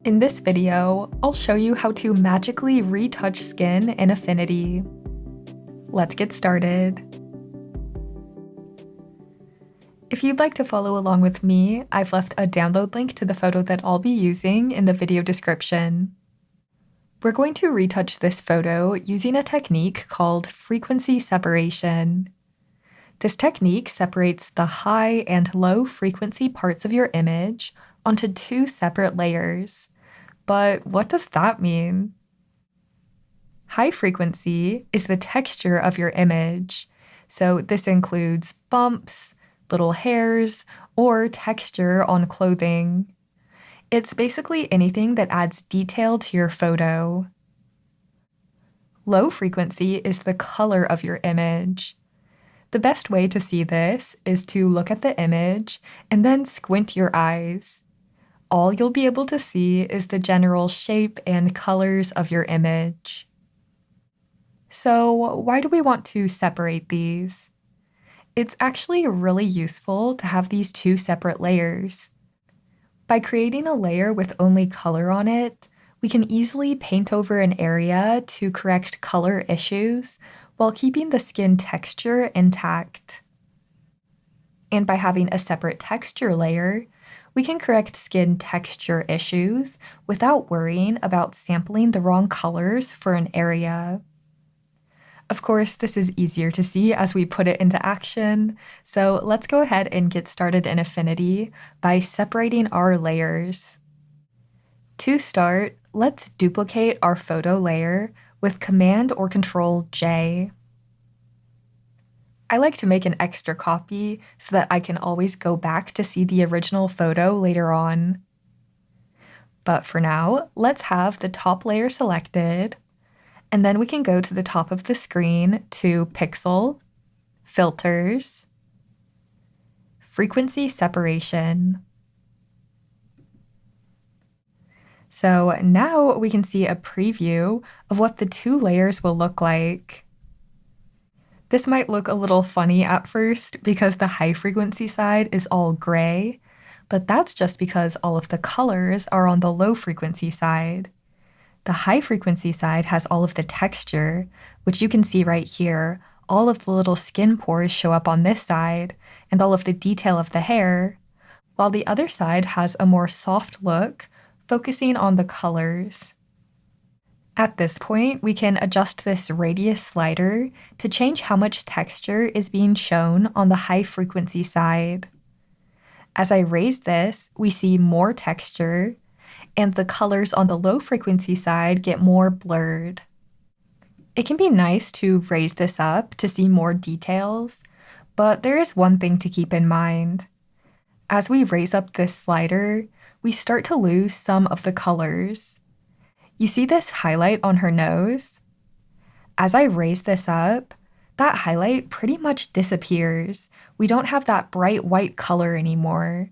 In this video, I'll show you how to magically retouch skin in Affinity. Let's get started. If you'd like to follow along with me, I've left a download link to the photo that I'll be using in the video description. We're going to retouch this photo using a technique called frequency separation. This technique separates the high and low frequency parts of your image onto two separate layers. But what does that mean? High frequency is the texture of your image, so this includes bumps, little hairs, or texture on clothing. It's basically anything that adds detail to your photo. Low frequency is the color of your image. The best way to see this is to look at the image and then squint your eyes. All you'll be able to see is the general shape and colors of your image. So, why do we want to separate these? It's actually really useful to have these two separate layers. By creating a layer with only color on it, we can easily paint over an area to correct color issues while keeping the skin texture intact. And by having a separate texture layer, we can correct skin texture issues without worrying about sampling the wrong colors for an area. Of course, this is easier to see as we put it into action, so let's go ahead and get started in Affinity by separating our layers. To start, let's duplicate our photo layer with Command or Control J. I like to make an extra copy so that I can always go back to see the original photo later on. But for now, let's have the top layer selected, and then we can go to the top of the screen to Pixel, Filters, Frequency Separation. So now we can see a preview of what the two layers will look like. This might look a little funny at first because the high frequency side is all gray, but that's just because all of the colors are on the low frequency side. The high frequency side has all of the texture, which you can see right here. All of the little skin pores show up on this side, and all of the detail of the hair, while the other side has a more soft look, focusing on the colors. At this point, we can adjust this radius slider to change how much texture is being shown on the high frequency side. As I raise this, we see more texture, and the colors on the low frequency side get more blurred. It can be nice to raise this up to see more details, but there is one thing to keep in mind. As we raise up this slider, we start to lose some of the colors. You see this highlight on her nose? As I raise this up, that highlight pretty much disappears. We don't have that bright white color anymore.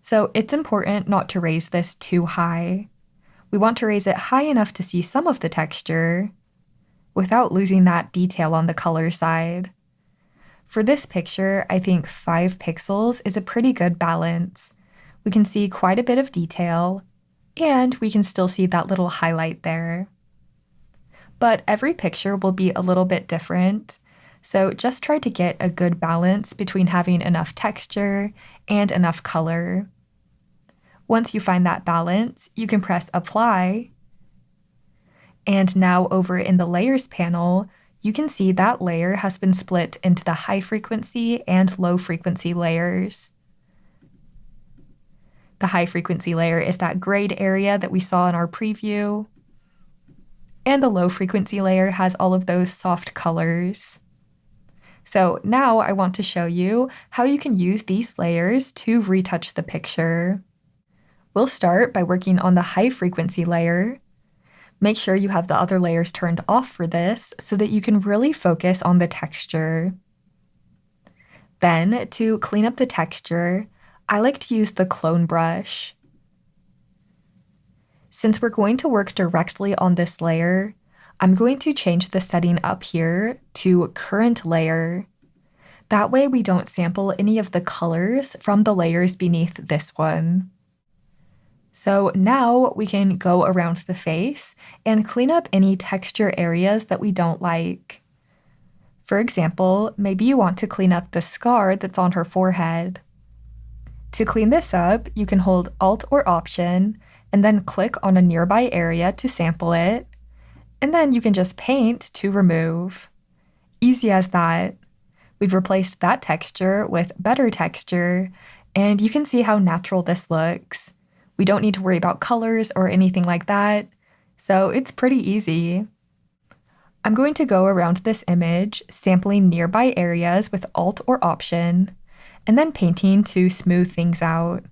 So it's important not to raise this too high. We want to raise it high enough to see some of the texture without losing that detail on the color side. For this picture, I think 5 pixels is a pretty good balance. We can see quite a bit of detail, and we can still see that little highlight there. But every picture will be a little bit different, so just try to get a good balance between having enough texture and enough color. Once you find that balance, you can press Apply, and now over in the Layers panel, you can see that layer has been split into the high frequency and low frequency layers. The high frequency layer is that grayed area that we saw in our preview, and the low frequency layer has all of those soft colors. So now I want to show you how you can use these layers to retouch the picture. We'll start by working on the high frequency layer. Make sure you have the other layers turned off for this so that you can really focus on the texture. Then, to clean up the texture, I like to use the clone brush. Since we're going to work directly on this layer, I'm going to change the setting up here to current layer. That way we don't sample any of the colors from the layers beneath this one. So now we can go around the face and clean up any texture areas that we don't like. For example, maybe you want to clean up the scar that's on her forehead. To clean this up, you can hold Alt or Option and then click on a nearby area to sample it, and then you can just paint to remove. Easy as that. We've replaced that texture with better texture, and you can see how natural this looks. We don't need to worry about colors or anything like that, so it's pretty easy. I'm going to go around this image, sampling nearby areas with Alt or Option, and then painting to smooth things out.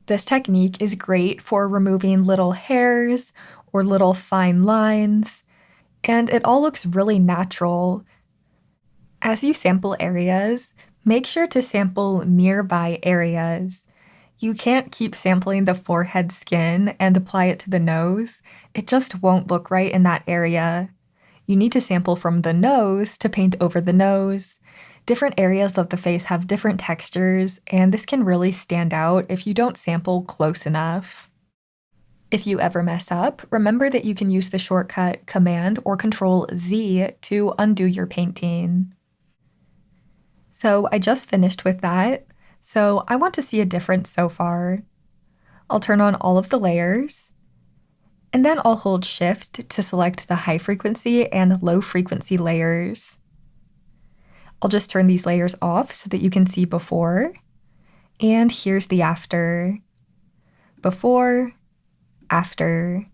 This technique is great for removing little hairs or little fine lines, and it all looks really natural. As you sample areas, make sure to sample nearby areas. You can't keep sampling the forehead skin and apply it to the nose. It just won't look right in that area. You need to sample from the nose to paint over the nose. Different areas of the face have different textures, and this can really stand out if you don't sample close enough. If you ever mess up, remember that you can use the shortcut Command or Control Z to undo your painting. So I just finished with that, so I want to see a difference so far. I'll turn on all of the layers, and then I'll hold Shift to select the high frequency and low frequency layers. I'll just turn these layers off so that you can see before, and here's the after. Before, after.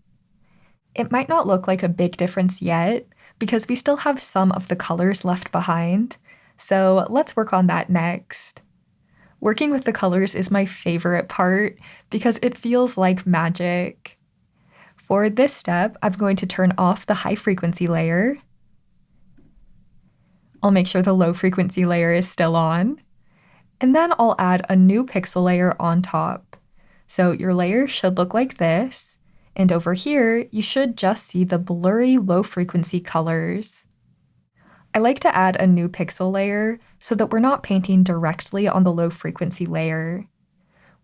It might not look like a big difference yet, because we still have some of the colors left behind, so let's work on that next. Working with the colors is my favorite part because it feels like magic. For this step, I'm going to turn off the high frequency layer. I'll make sure the low frequency layer is still on. And then I'll add a new pixel layer on top. So your layer should look like this. And over here, you should just see the blurry low frequency colors. I like to add a new pixel layer so that we're not painting directly on the low frequency layer.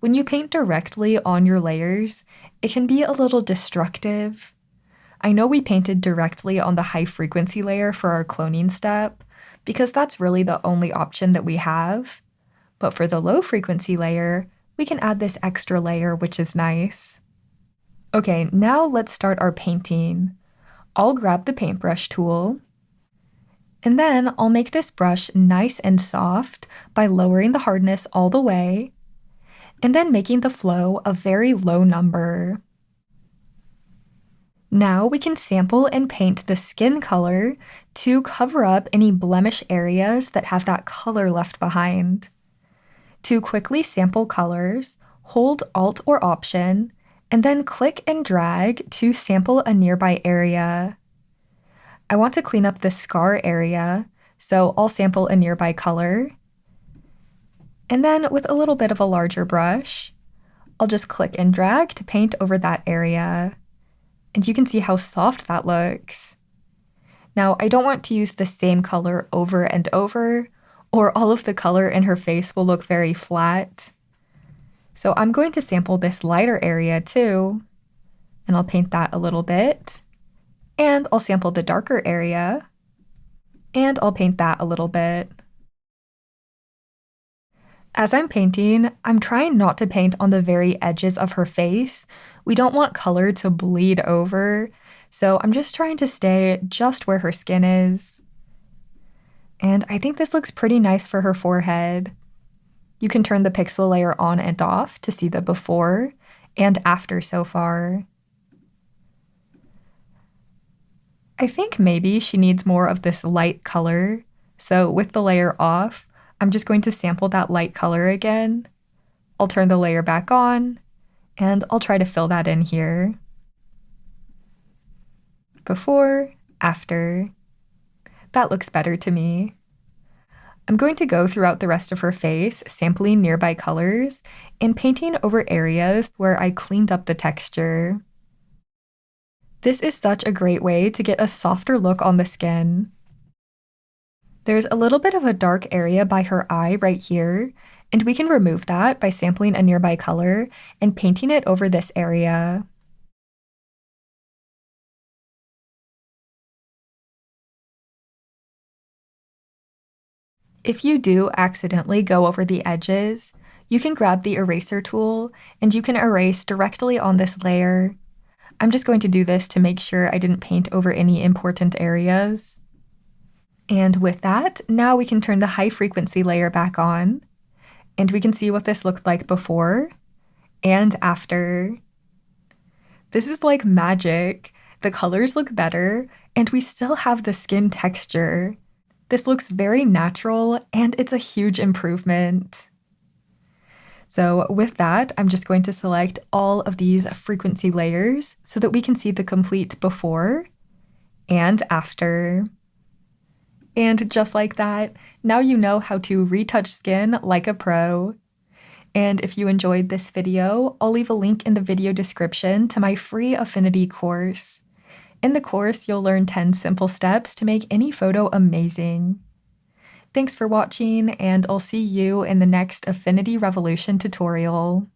When you paint directly on your layers, it can be a little destructive. I know we painted directly on the high frequency layer for our cloning step, because that's really the only option that we have. But for the low frequency layer, we can add this extra layer, which is nice. Okay, now let's start our painting. I'll grab the paintbrush tool, and then I'll make this brush nice and soft by lowering the hardness all the way, and then making the flow a very low number. Now we can sample and paint the skin color to cover up any blemish areas that have that color left behind. To quickly sample colors, hold Alt or Option, and then click and drag to sample a nearby area. I want to clean up the scar area, so I'll sample a nearby color. And then with a little bit of a larger brush, I'll just click and drag to paint over that area. And you can see how soft that looks. Now, I don't want to use the same color over and over, or all of the color in her face will look very flat. So I'm going to sample this lighter area too, and I'll paint that a little bit. And I'll sample the darker area, and I'll paint that a little bit. As I'm painting, I'm trying not to paint on the very edges of her face. We don't want color to bleed over, so I'm just trying to stay just where her skin is. And I think this looks pretty nice for her forehead. You can turn the pixel layer on and off to see the before and after so far. I think maybe she needs more of this light color, so with the layer off, I'm just going to sample that light color again. I'll turn the layer back on, and I'll try to fill that in here. Before, after. That looks better to me. I'm going to go throughout the rest of her face, sampling nearby colors, and painting over areas where I cleaned up the texture. This is such a great way to get a softer look on the skin. There's a little bit of a dark area by her eye right here, And we can remove that by sampling a nearby color and painting it over this area. If you do accidentally go over the edges, you can grab the eraser tool and you can erase directly on this layer. I'm just going to do this to make sure I didn't paint over any important areas. And with that, now we can turn the high frequency layer back on, and we can see what this looked like before and after. This is like magic. The colors look better, and we still have the skin texture. This looks very natural, and it's a huge improvement. So with that, I'm just going to select all of these frequency layers so that we can see the complete before and after. And just like that, now you know how to retouch skin like a pro. And if you enjoyed this video, I'll leave a link in the video description to my free Affinity course. In the course, you'll learn 10 simple steps to make any photo amazing. Thanks for watching, and I'll see you in the next Affinity Revolution tutorial.